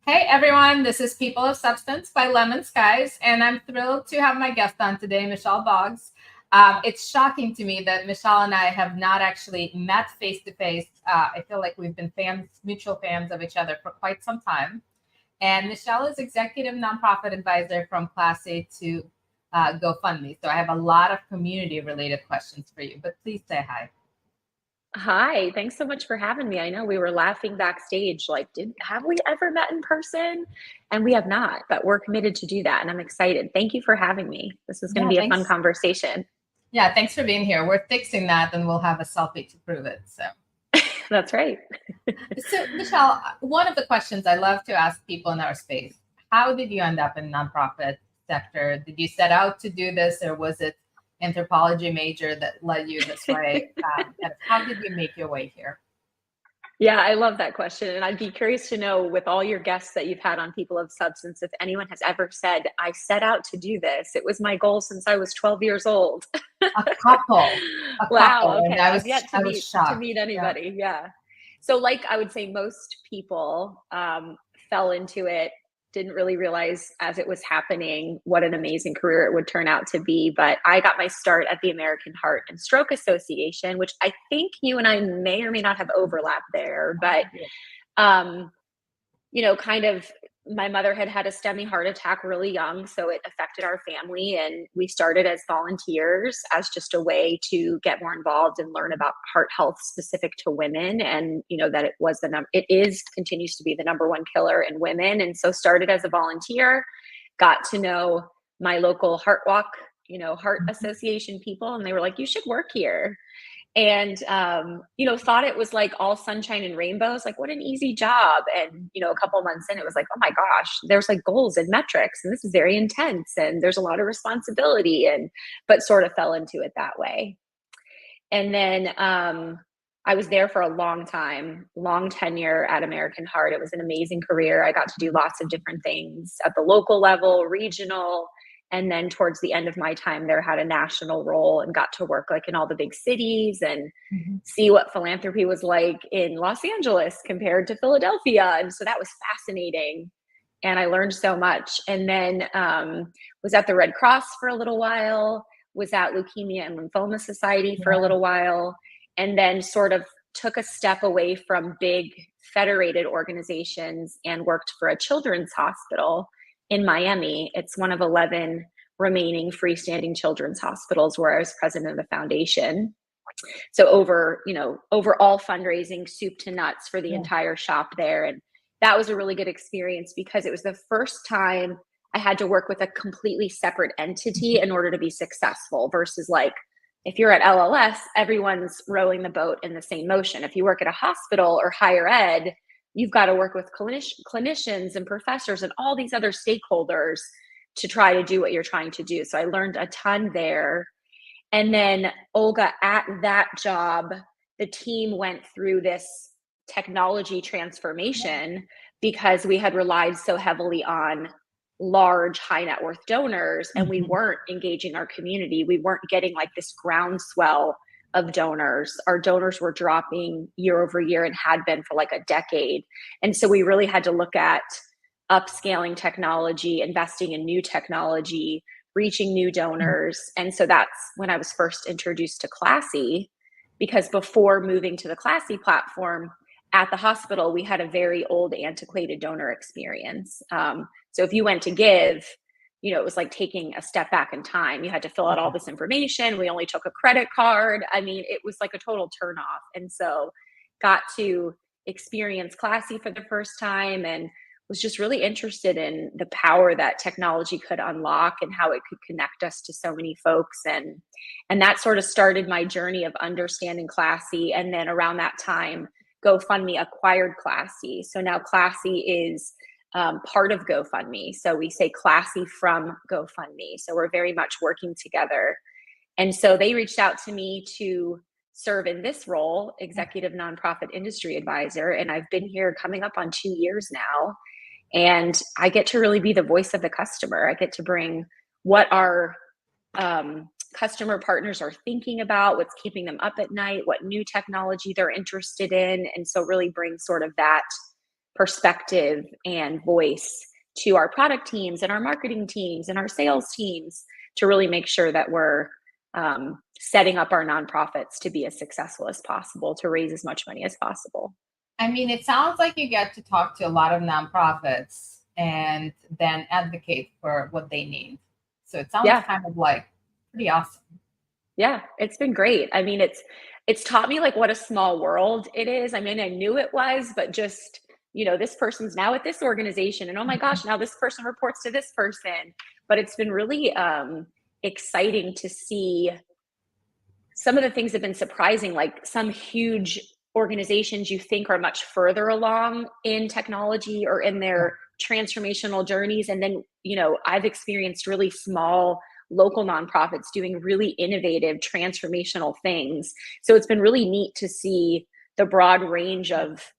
Hey everyone, this is People of Substance by LemonSkies, and I'm thrilled to have my guest on today, Michelle Boggs. It's shocking to me that Michelle and I have not actually met face to face. I feel like we've been mutual fans of each other for quite some time. And Michelle is executive nonprofit advisor from Class A to GoFundMe. So I have a lot of community related questions for you, but please say hi. Hi, thanks so much for having me. I know we were laughing backstage, like, did have we ever met in person? And we have not, but we're committed to do that, and I'm excited. Thank you for having me. This is going to Yeah, be a fun thanks. conversation. Yeah, thanks for being here. We're fixing that, and we'll have a selfie to prove it. So. That's right. So, Michelle, one of the questions I love to ask people in our space, how did you end up in nonprofit sector? Did you set out to do this, or was it anthropology major that led you this way? How did you make your way here? Yeah, I love that question. And I'd be curious to know, with all your guests that you've had on People of Substance, if anyone has ever said, I set out to do this. It was my goal since I was 12 years old. A couple, a Wow, couple, and okay. I've yet to I was meet shocked. Yeah. anybody. Yeah. So like I would say most people fell into it, didn't really realize as it was happening what an amazing career it would turn out to be. But I got my start at the American Heart and Stroke Association, which I think you and I may or may not have overlap there. But um, kind of my mother had had a STEMI heart attack really young, so it affected our family. And we started as volunteers as just a way to get more involved and learn about heart health specific to women. And, that it is, continues to be the number one killer in women. And so started as a volunteer, got to know my local Heart Walk, Heart Association people, and they were like, you should work here. And thought it was like all sunshine and rainbows, like what an easy job. And a couple months in, it was like, oh my gosh, there's like goals and metrics, and this is very intense, and there's a lot of responsibility. But sort of fell into it that way. And then I was there for a long time, long tenure at American Heart. It was an amazing career. I got to do lots of different things at the local level, regional. And then towards the end of my time there, had a national role and got to work like in all the big cities and see what philanthropy was like in Los Angeles compared to Philadelphia. And so that was fascinating. And I learned so much. And then was at the Red Cross for a little while, was at Leukemia and Lymphoma Society for a little while, and then sort of took a step away from big federated organizations and worked for a children's hospital in Miami. It's one of 11 remaining freestanding children's hospitals where I was president of the foundation. So overall fundraising, soup to nuts for the entire shop there. And that was a really good experience because it was the first time I had to work with a completely separate entity in order to be successful versus like, if you're at LLS, everyone's rowing the boat in the same motion. If you work at a hospital or higher ed, you've got to work with clinicians and professors and all these other stakeholders to try to do what you're trying to do. So I learned a ton there. And then Olga, at that job, the team went through this technology transformation because we had relied so heavily on large high net worth donors, and we weren't engaging our community. We weren't getting like this groundswell of donors. Our donors were dropping year over year and had been for like a decade. And so we really had to look at upscaling technology, investing in new technology, reaching new donors. And so that's when I was first introduced to Classy, because before moving to the Classy platform at the hospital, we had a very old, antiquated donor experience. So if you went to give, it was like taking a step back in time. You had to fill out all this information. We only took a credit card. I mean, it was like a total turnoff. And so got to experience Classy for the first time and was just really interested in the power that technology could unlock and how it could connect us to so many folks. And that sort of started my journey of understanding Classy. And then around that time, GoFundMe acquired Classy. So now Classy is part of GoFundMe. So we say Classy from GoFundMe. So we're very much working together. And so they reached out to me to serve in this role, executive nonprofit industry advisor. And I've been here coming up on 2 years now. And I get to really be the voice of the customer. I get to bring what our customer partners are thinking about, what's keeping them up at night, what new technology they're interested in. And so really bring sort of that perspective and voice to our product teams and our marketing teams and our sales teams to really make sure that we're setting up our nonprofits to be as successful as possible, to raise as much money as possible. I mean, it sounds like you get to talk to a lot of nonprofits and then advocate for what they need. So it sounds kind of like pretty awesome. Yeah, it's been great. I mean, it's taught me like what a small world it is. I mean, I knew it was, but just, this person's now at this organization, and oh my gosh, now this person reports to this person. But it's been really exciting to see. Some of the things have been surprising, like some huge organizations you think are much further along in technology or in their transformational journeys. And then, I've experienced really small local nonprofits doing really innovative transformational things. So it's been really neat to see the broad range of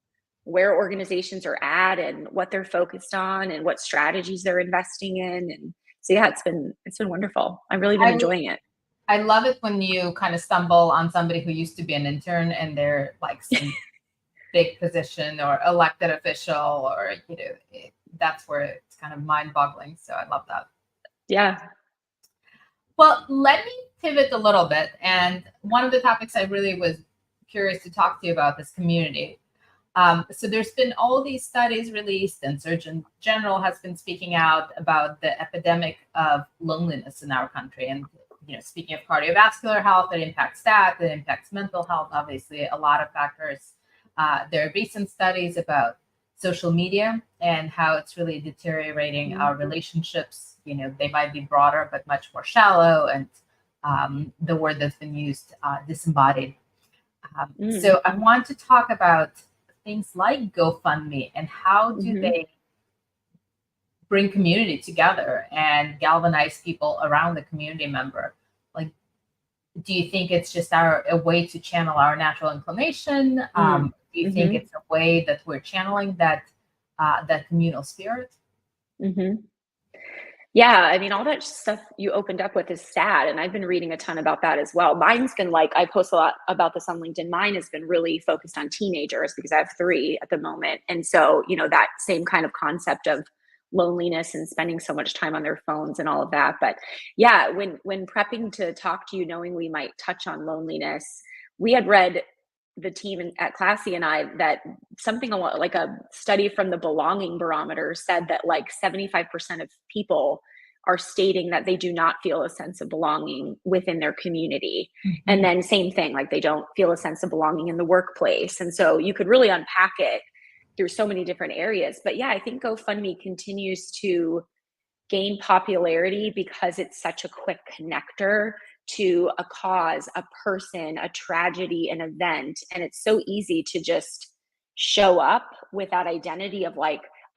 where organizations are at and what they're focused on and what strategies they're investing in. And so, yeah, it's been wonderful. I've really been enjoying it. I love it when you kind of stumble on somebody who used to be an intern and they're like some big position or elected official, or, that's where it's kind of mind-boggling. So I love that. Yeah. Well, let me pivot a little bit. And one of the topics I really was curious to talk to you about is community. So there's been all these studies released, and Surgeon General has been speaking out about the epidemic of loneliness in our country. And speaking of cardiovascular health, it impacts that. It impacts mental health, obviously, a lot of factors. There are recent studies about social media and how it's really deteriorating our relationships. They might be broader, but much more shallow. And the word that's been used, disembodied. So I want to talk about things like GoFundMe and how do they bring community together and galvanize people around the community member. Like, do you think it's just a way to channel our natural inclination? Do you think it's a way that we're channeling that communal spirit? Yeah, I mean, all that stuff you opened up with is sad, and I've been reading a ton about that as well. Mine's been I post a lot about this on LinkedIn. Mine has been really focused on teenagers because I have 3 at the moment. And so, that same kind of concept of loneliness and spending so much time on their phones and all of that. But yeah, when prepping to talk to you, knowing we might touch on loneliness, we had read, the team at Classy and I, that something like a study from the Belonging Barometer said that 75% of people are stating that they do not feel a sense of belonging within their community. And then same thing, they don't feel a sense of belonging in the workplace. And so you could really unpack it through so many different areas. But yeah, I think GoFundMe continues to gain popularity because it's such a quick connector to a cause, a person, a tragedy, an event. And it's so easy to just show up with that identity of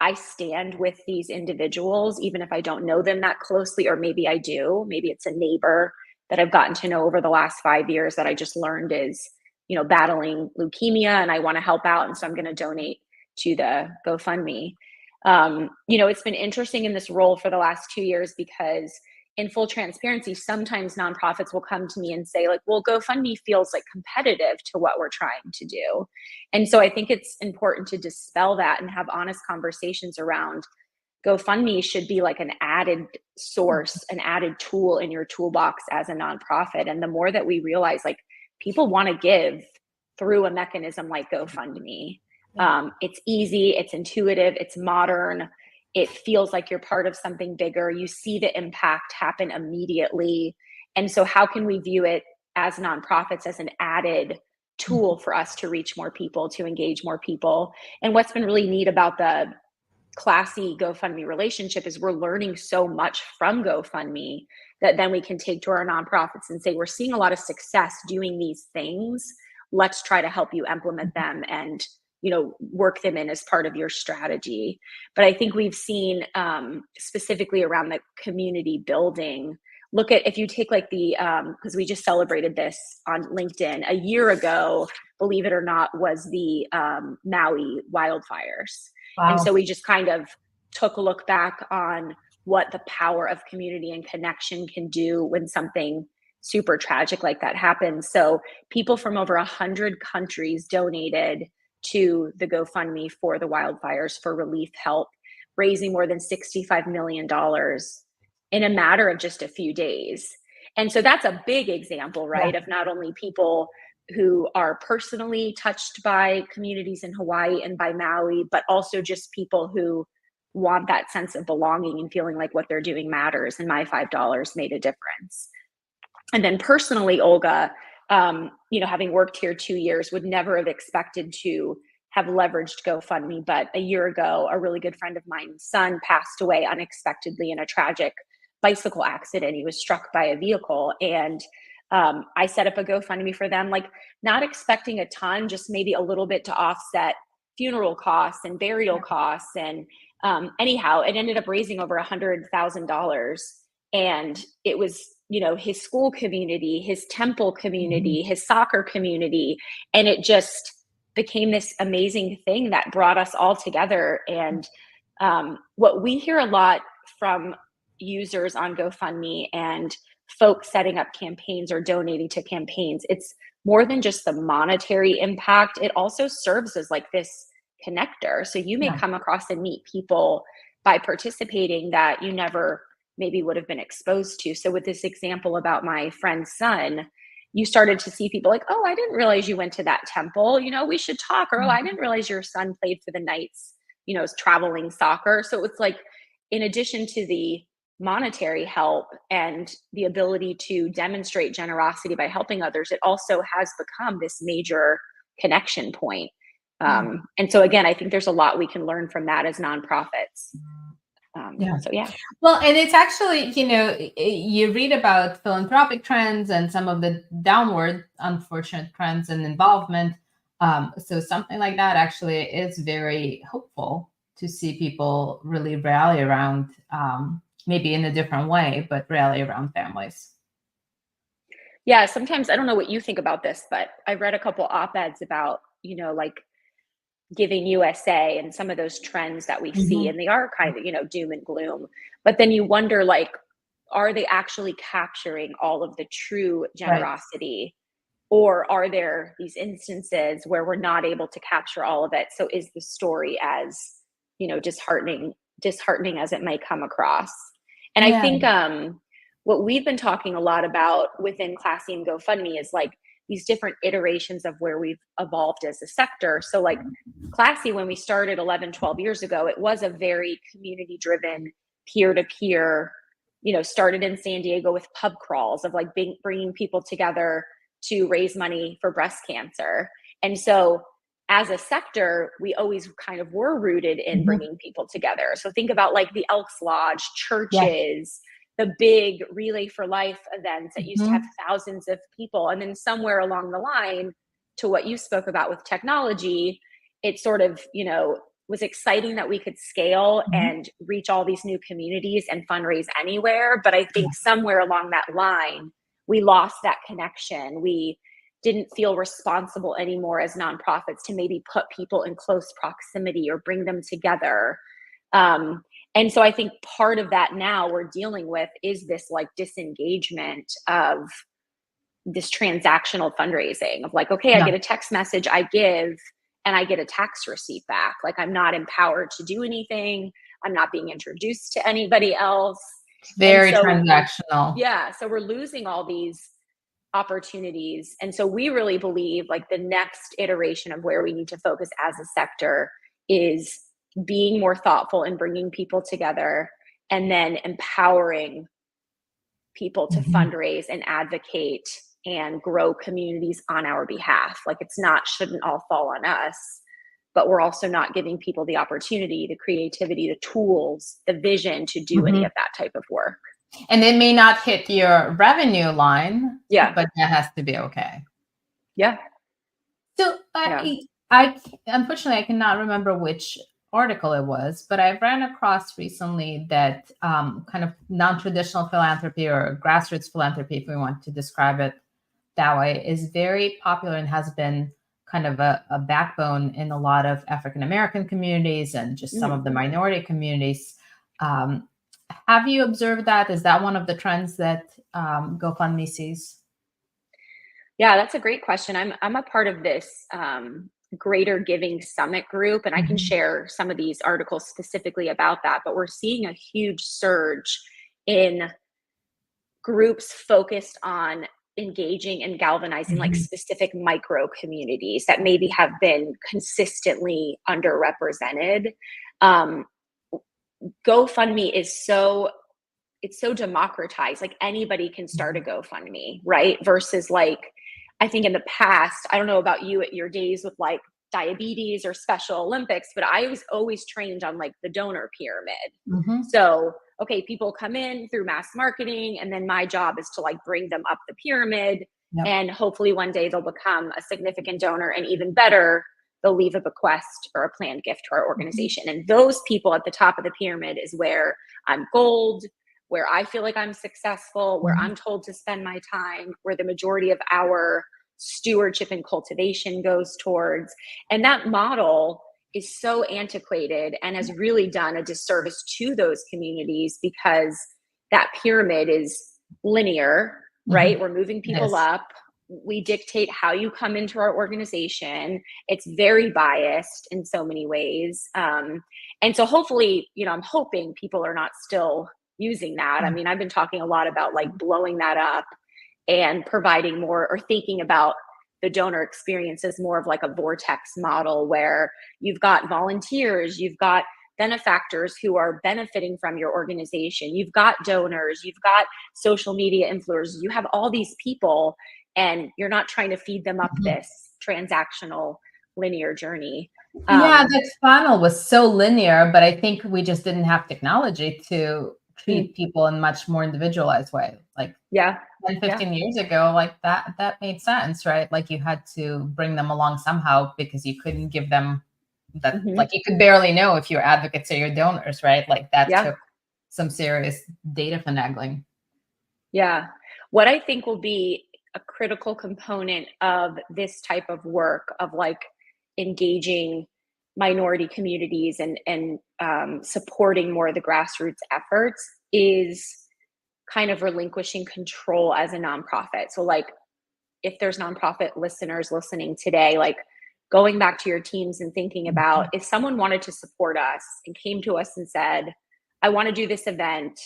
I stand with these individuals, even if I don't know them that closely, or maybe I do. Maybe it's a neighbor that I've gotten to know over the last 5 years that I just learned is, battling leukemia and I want to help out. And so I'm going to donate to the GoFundMe. It's been interesting in this role for the last 2 years because, in full transparency, sometimes nonprofits will come to me and say well, GoFundMe feels competitive to what we're trying to do. And so I think it's important to dispel that and have honest conversations around GoFundMe should be an added source, an added tool in your toolbox as a nonprofit. And the more that we realize people want to give through a mechanism like GoFundMe, it's easy, it's intuitive, it's modern. It feels like you're part of something bigger. You see the impact happen immediately. And so how can we view it as nonprofits as an added tool for us to reach more people, to engage more people? And what's been really neat about the Classy GoFundMe relationship is we're learning so much from GoFundMe that then we can take to our nonprofits and say, we're seeing a lot of success doing these things. Let's try to help you implement them and work them in as part of your strategy. But I think we've seen specifically around the community building, look at, if you take because we just celebrated this on LinkedIn, a year ago, believe it or not, was the Maui wildfires. Wow. And so we just kind of took a look back on what the power of community and connection can do when something super tragic like that happens. So people from over 100 countries donated to the GoFundMe for the wildfires for relief help, raising more than $65 million in a matter of just a few days. And so that's a big example, right, of not only people who are personally touched by communities in Hawaii and by Maui, but also just people who want that sense of belonging and feeling like what they're doing matters. And my $5 made a difference. And then personally, Olga, having worked here 2 years, would never have expected to have leveraged GoFundMe. But a year ago, a really good friend of mine's son passed away unexpectedly in a tragic bicycle accident. He was struck by a vehicle. And I set up a GoFundMe for them, like not expecting a ton, just maybe a little bit to offset funeral costs and burial costs. And anyhow, it ended up raising over $100,000. And it was, his school community, his temple community, his soccer community. And it just became this amazing thing that brought us all together. And what we hear a lot from users on GoFundMe and folks setting up campaigns or donating to campaigns, it's more than just the monetary impact. It also serves as like this connector. So you may come across and meet people by participating that you never maybe would have been exposed to. So with this example about my friend's son, you started to see people like, oh, I didn't realize you went to that temple. We should talk. Or, oh, I didn't realize your son played for the Knights, is traveling soccer. So it's like, in addition to the monetary help and the ability to demonstrate generosity by helping others, it also has become this major connection point. And so again, I think there's a lot we can learn from that as nonprofits. So yeah. Well, and it's actually, you read about philanthropic trends and some of the downward unfortunate trends and involvement. So something like that actually is very hopeful to see people really rally around, maybe in a different way, but rally around families. Yeah, sometimes I don't know what you think about this, but I read a couple op-eds about, like Giving USA and some of those trends that we see, and they are kind of, doom and gloom. But then you wonder, like, are they actually capturing all of the true generosity? Or are there these instances where we're not able to capture all of it? So is the story as, disheartening as it may come across? And I think what we've been talking a lot about within Classy and GoFundMe is like these different iterations of where we've evolved as a sector. So like Classy, when we started 11, 12 years ago, it was a very community-driven, peer-to-peer, started in San Diego with pub crawls of like bringing people together to raise money for breast cancer. And so as a sector, we always kind of were rooted in bringing people together. So think about like the Elks Lodge, churches, the big Relay for Life events that used to have thousands of people. And then somewhere along the line, to what you spoke about with technology, it sort of, was exciting that we could scale and reach all these new communities and fundraise anywhere. But I think somewhere along that line, we lost that connection. We didn't feel responsible anymore as nonprofits to maybe put people in close proximity or bring them together. And so I think part of that now we're dealing with is this like disengagement of this transactional fundraising of like, okay, I get a text message, I give, and I get a tax receipt back. Like I'm not empowered to do anything. I'm not being introduced to anybody else. Very transactional. Yeah. So we're losing all these opportunities. And so we really believe like the next iteration of where we need to focus as a sector is being more thoughtful and bringing people together and then empowering people to fundraise and advocate and grow communities on our behalf. Like shouldn't all fall on us, but we're also not giving people the opportunity, the creativity, the tools, the vision to do any of that type of work. And it may not hit your revenue line, but that has to be okay. Yeah. So I unfortunately, I cannot remember which article it was, but I ran across recently that kind of non-traditional philanthropy or grassroots philanthropy, if we want to describe it that way, is very popular and has been kind of a backbone in a lot of African-American communities and just some of the minority communities. Have you observed that? Is that one of the trends that GoFundMe sees? Yeah, that's a great question. I'm a part of this Greater Giving Summit group, and I can Mhm. share some of these articles specifically about that, but we're seeing a huge surge in groups focused on engaging and galvanizing like Mhm. specific micro communities that maybe have been consistently underrepresented. Um, GoFundMe is so it's so democratized. Like anybody can start a Mhm. GoFundMe, right? Versus like, I think in the past, I don't know about you at your days with like diabetes or Special Olympics, but I was always trained on like the donor pyramid. Mhm. So, okay, people come in through mass marketing, and then my job is to like bring them up the pyramid. Yep. And hopefully one day they'll become a significant donor, and even better, they'll leave a bequest or a planned gift to our Mhm. organization. And those people at the top of the pyramid is where I'm gold, where I feel like I'm successful, where Mhm. I'm told to spend my time, where the majority of our stewardship and cultivation goes towards. And that model is so antiquated and has really done a disservice to those communities because that pyramid is linear, right? Mhm. We're moving It people is. up. We dictate how you come into our organization. It's very biased in so many ways. And so hopefully, I'm hoping people are not still using that. I mean, I've been talking a lot about like blowing that up and providing more, or thinking about the donor experience as more of like a vortex model where you've got volunteers, you've got benefactors who are benefiting from your organization, you've got donors, you've got social media influencers, you have all these people, and you're not trying to feed them up Mhm. this transactional linear journey. Yeah, Um, that funnel was so linear, but I think we just didn't have technology to mm, treat people in much more individualized way. Like yeah, 10, yeah, 15 years ago, like that made sense, right? Like you had to bring them along somehow because you couldn't give them that, like hmm, you could barely know if your advocates or your donors, right? Like that yeah. took some serious data finagling. Yeah. What I think will be a critical component of this type of work of like engaging minority communities and supporting more of the grassroots efforts is kind of relinquishing control as a nonprofit. So like if there's nonprofit listeners listening today, like going back to your teams and thinking about Mhm. if someone wanted to support us and came to us and said, I want to do this event,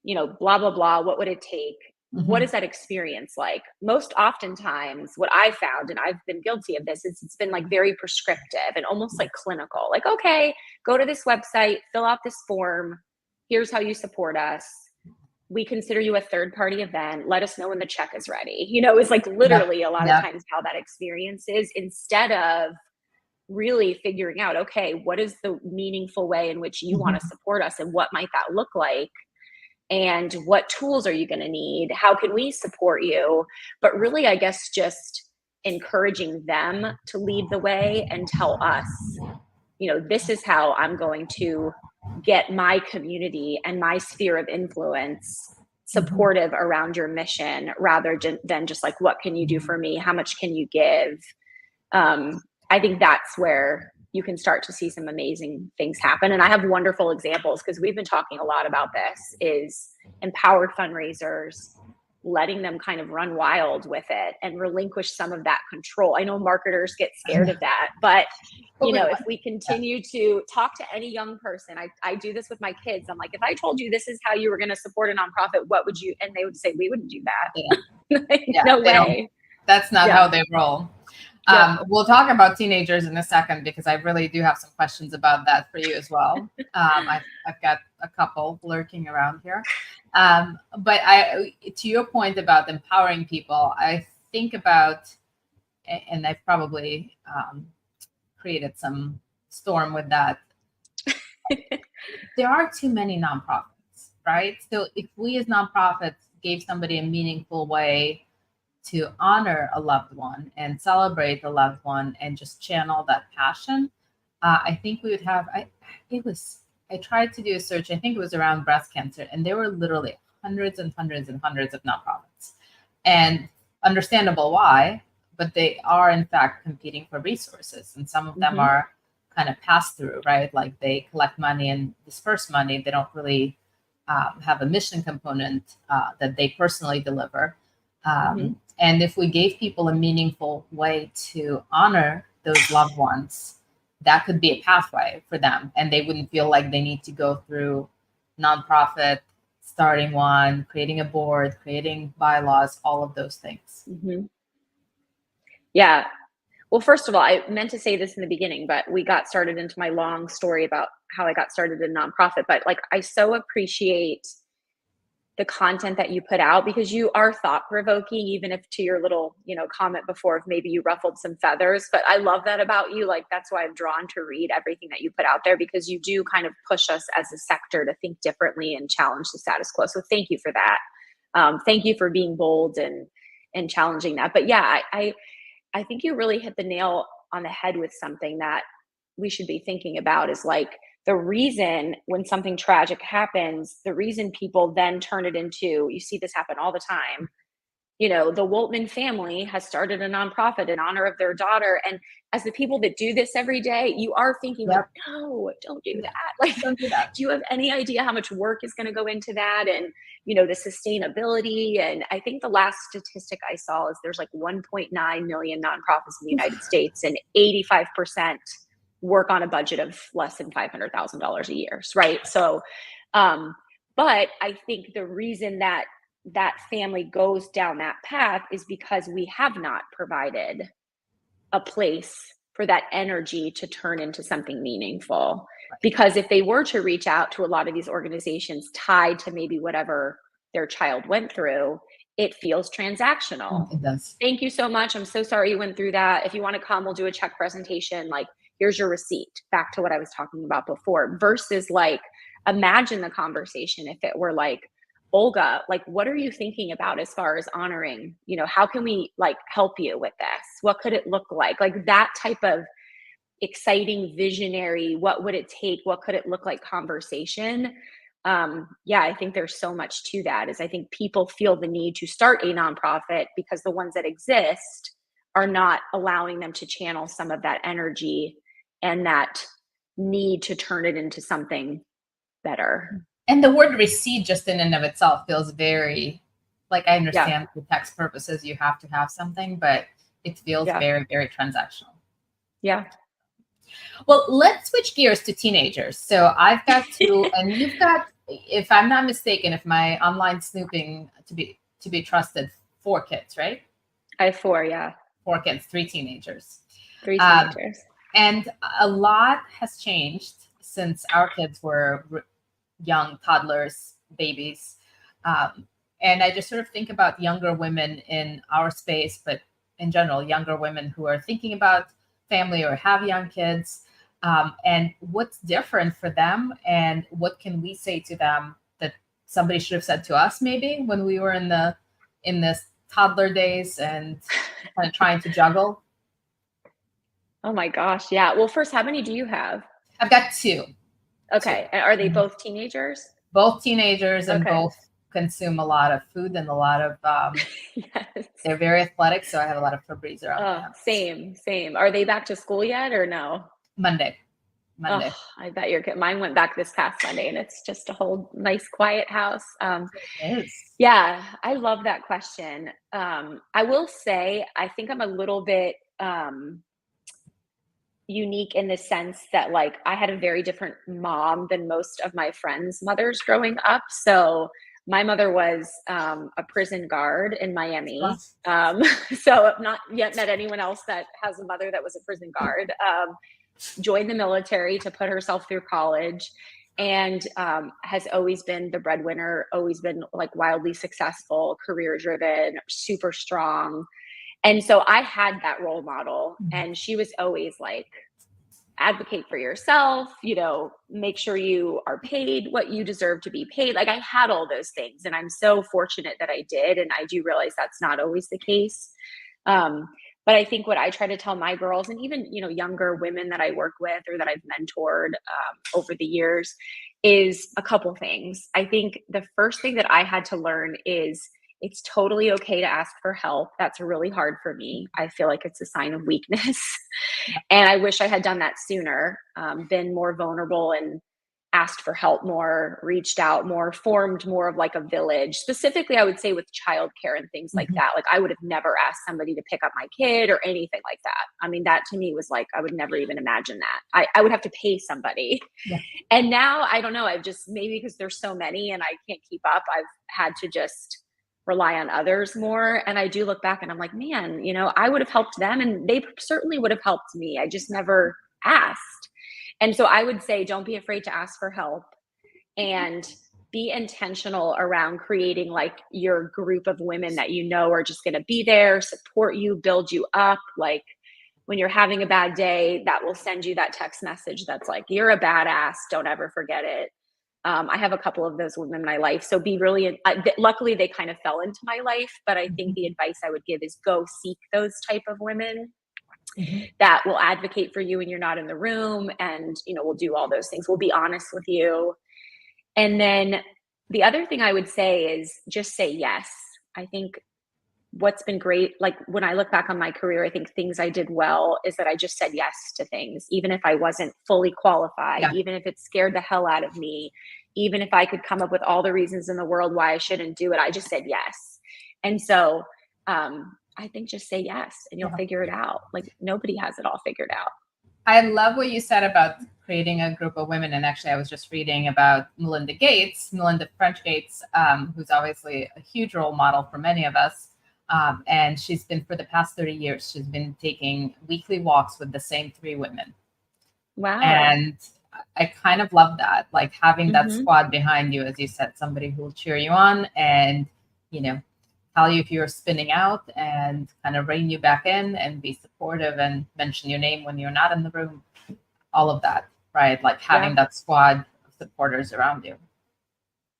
blah, blah, blah. What would it take? What is Mhm. that experience like? Most oftentimes, what I've found, and I've been guilty of this, is it's been like very prescriptive and almost like clinical. Like, okay, go to this website, fill out this form. Here's how you support us. We consider you a third party event. Let us know when the check is ready. It's like Yep. literally a lot of Yep. times how that experience is, instead of really figuring out, okay, what is the meaningful way in which you want to Mhm. support us, and what might that look like? And what tools are you going to need? How can we support you? But really, I guess just encouraging them to lead the way and tell us, this is how I'm going to get my community and my sphere of influence Mhm. supportive around your mission, rather than just like, what can you do for me? How much can you give? I think that's where you can start to see some amazing things happen. And I have wonderful examples, because we've been talking a lot about this, is empowered fundraisers, letting them kind of run wild with it and relinquish some of that control. I know marketers get I scared know. of that, but But we, if we continue to talk to any young person, I do this with my kids. I'm like, if I told you this is how you were going to support a nonprofit, what would you? And they would say, we wouldn't do yeah, that. Like, yeah, no they don't. way. That's not Yeah. how they roll. Yep. We'll talk about teenagers in a second because I really do have some questions about that for you as well. I've got a couple lurking around here. But to your point about empowering people, I think about, and I've probably created some storm with that. There are too many nonprofits, right? So if we as nonprofits gave somebody a meaningful way to honor a loved one and celebrate a loved one and just channel that passion, I think we would have. I tried to do a search. I think it was around breast cancer, and there were literally hundreds and hundreds and hundreds of nonprofits, and understandable why, but they are in fact competing for resources, and some of them Hmm. are kind of pass through, right? Like they collect money and disperse money. They don't really have a mission component that they personally deliver. Hmm. And if we gave people a meaningful way to honor those loved ones, that could be a pathway for them, and they wouldn't feel like they need to go through nonprofit, starting one, creating a board, creating bylaws, all of those things. Mm-hmm. Yeah. Well, first of all, I meant to say this in the beginning, but we got started into my long story about how I got started in nonprofit. But like, I so appreciate the content that you put out, because you are thought provoking, even if to your little, comment before, if maybe you ruffled some feathers. But I love that about you. Like, that's why I'm drawn to read everything that you put out there, because you do kind of push us as a sector to think differently and challenge the status quo. So thank you for that. Thank you for being bold and challenging that. But yeah, I think you really hit the nail on the head with something that we should be thinking about, is like, the reason when something tragic happens, the reason people then turn it into, you see this happen all the time, the Woltman family has started a nonprofit in honor of their daughter. And as the people that do this every day, you are thinking, Yep. like, no, don't do that. Like, Don't do that. do you have any idea how much work is going to go into that? And, the sustainability. And I think the last statistic I saw is there's like 1.9 million nonprofits in the United States, and 85% work on a budget of less than $500,000 a year, right? So, but I think the reason that family goes down that path is because we have not provided a place for that energy to turn into something meaningful. Because if they were to reach out to a lot of these organizations tied to maybe whatever their child went through, it feels transactional. It does. Thank you so much. I'm so sorry you went through that. If you want to come, we'll do a check presentation. Like, here's your receipt. Back to what I was talking about before, versus like, imagine the conversation if it were like, Olga, like, what are you thinking about as far as honoring, how can we like help you with this? What could it look like? Like that type of exciting, visionary, what would it take? What could it look like conversation? Yeah, I think there's so much to that. Is I think people feel the need to start a nonprofit because the ones that exist are not allowing them to channel some of that energy and that need to turn it into something better. And the word receipt just in and of itself feels very, like, I understand for tax purposes you have to have something, but it feels very, very transactional. Yeah. Well, let's switch gears to teenagers. So I've got two, and you've got, if I'm not mistaken, if my online snooping to be trusted, 4 kids, right? I have 4, yeah. 4 kids, 3 teenagers. 3 teenagers. And a lot has changed since our kids were young toddlers, babies. And I just sort of think about younger women in our space, but in general, younger women who are thinking about family or have young kids, and what's different for them, and what can we say to them that somebody should have said to us maybe when we were in this toddler days and kind of trying to juggle. Oh my gosh, yeah. Well, first, how many do you have? I've got 2. Okay. And are they both teenagers? Both teenagers, and Okay. both consume a lot of food and a lot of yes. They're very athletic, so I have a lot of Febreze around the house. Same. Are they back to school yet or no? Monday. Oh, I bet your kid. Mine went back this past Monday, and it's just a whole nice, quiet house. It is. Yeah, I love that question. I will say, I think I'm a little bit unique in the sense that, like, I had a very different mom than most of my friends' mothers growing up. So my mother was a prison guard in Miami. So I've not yet met anyone else that has a mother that was a prison guard. Joined the military to put herself through college, and has always been the breadwinner, always been like wildly successful, career driven, super strong. And so I had that role model, and she was always like, advocate for yourself, make sure you are paid what you deserve to be paid. Like, I had all those things, and I'm so fortunate that I did. And I do realize that's not always the case. But I think what I try to tell my girls, and even, younger women that I work with or that I've mentored over the years, is a couple things. I think the first thing that I had to learn is it's totally okay to ask for help. That's really hard for me. I feel like it's a sign of weakness. And I wish I had done that sooner, been more vulnerable and asked for help more, reached out more, formed more of like a village. Specifically, I would say with childcare and things like that. Like I would have never asked somebody to pick up my kid or anything like that. I mean, that to me was like, I would never even imagine that. I would have to pay somebody. Yeah. And now I don't know, I've just, maybe because there's so many and I can't keep up, I've had to just rely on others more. And I do look back and I'm like, man, you know, I would have helped them and they certainly would have helped me. I just never asked. And so I would say, don't be afraid to ask for help and be intentional around creating like your group of women that you know are just going to be there, support you, build you up. Like when you're having a bad day, that will send you that text message that's like, you're a badass. Don't ever forget it. I have a couple of those women in my life. So be really, luckily they kind of fell into my life, but I think the advice I would give is go seek those type of women that will advocate for you when you're not in the room, and you know, we'll do all those things. We'll be honest with you. And then the other thing I would say is just say yes. I think what's been great, like when I look back on my career, I think things I did well is that I just said yes to things, even if I wasn't fully qualified, even if it scared the hell out of me, even if I could come up with all the reasons in the world why I shouldn't do it, I just said yes. And so I think just say yes and you'll figure it out. Like nobody has it all figured out. I love what you said about creating a group of women. And actually, I was just reading about Melinda French Gates, who's obviously a huge role model for many of us. And she's been, for the past 30 years, she's been taking weekly walks with the same 3 women. Wow. And I kind of love that, like having that squad behind you, as you said, somebody who will cheer you on and, you know, tell you if you're spinning out and kind of rein you back in and be supportive and mention your name when you're not in the room. All of that, right? Like having that squad of supporters around you.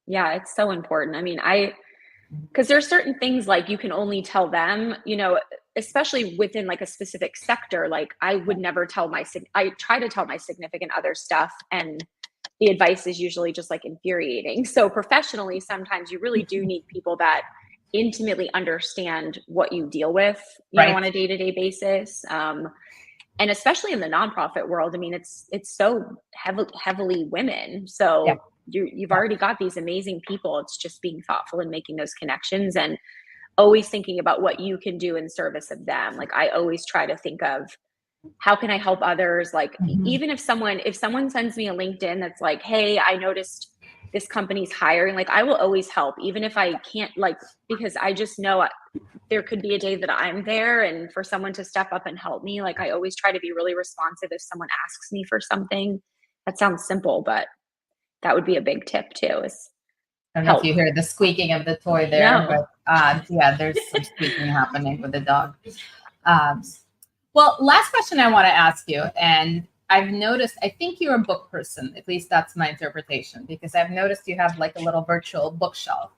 Yeah, it's so important. I mean, because there's certain things like you can only tell them, you know, especially within like a specific sector. Like I would never I try to tell my significant other stuff, and the advice is usually just like infuriating. So professionally, sometimes you really do need people that intimately understand what you deal with, you know, on a day-to-day basis. And especially in the nonprofit world, I mean, it's so heavily women. So you've already got these amazing people. It's just being thoughtful and making those connections and always thinking about what you can do in service of them. Like I always try to think of how can I help others? Like even if someone sends me a LinkedIn that's like, hey, I noticed this company's hiring, like I will always help, even if I can't, like, because I just know there could be a day that I'm there, and for someone to step up and help me, like I always try to be really responsive if someone asks me for something. That sounds simple, but that would be a big tip too, is I don't know if you hear the squeaking of the toy there, but yeah, there's some squeaking happening with the dog. Well, last question I want to ask you, and I've noticed, I think you're a book person, at least that's my interpretation, because I've noticed you have like a little virtual bookshelf.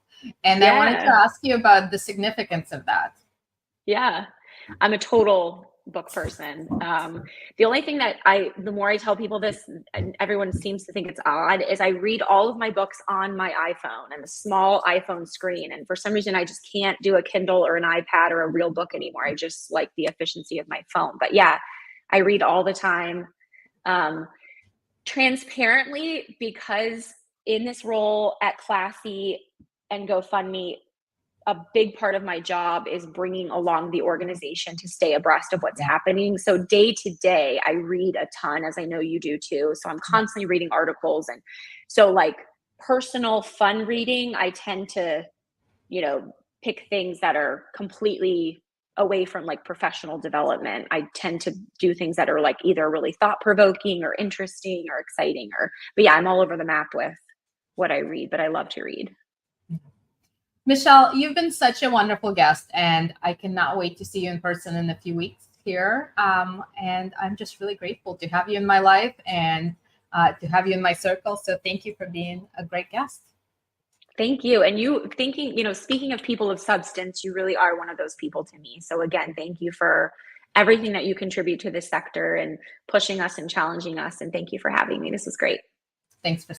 And I wanted to ask you about the significance of that. Yeah, I'm a total book person. The only thing that the more I tell people this, and everyone seems to think it's odd, is I read all of my books on my iPhone and a small iPhone screen. And for some reason, I just can't do a Kindle or an iPad or a real book anymore. I just like the efficiency of my phone. But yeah, I read all the time. Transparently, because in this role at Classy and GoFundMe, a big part of my job is bringing along the organization to stay abreast of what's happening. So day to day, I read a ton, as I know you do too. So I'm constantly reading articles. And so like personal fun reading, I tend to, you know, pick things that are completely away from like professional development. I tend to do things that are like either really thought provoking or interesting or exciting, but yeah, I'm all over the map with what I read, but I love to read. Michelle, you've been such a wonderful guest, and I cannot wait to see you in person in a few weeks here. And I'm just really grateful to have you in my life and to have you in my circle. So thank you for being a great guest. Thank you. And you thinking, you know, speaking of people of substance, you really are one of those people to me. So again, thank you for everything that you contribute to this sector and pushing us and challenging us. And thank you for having me. This was great. Thanks for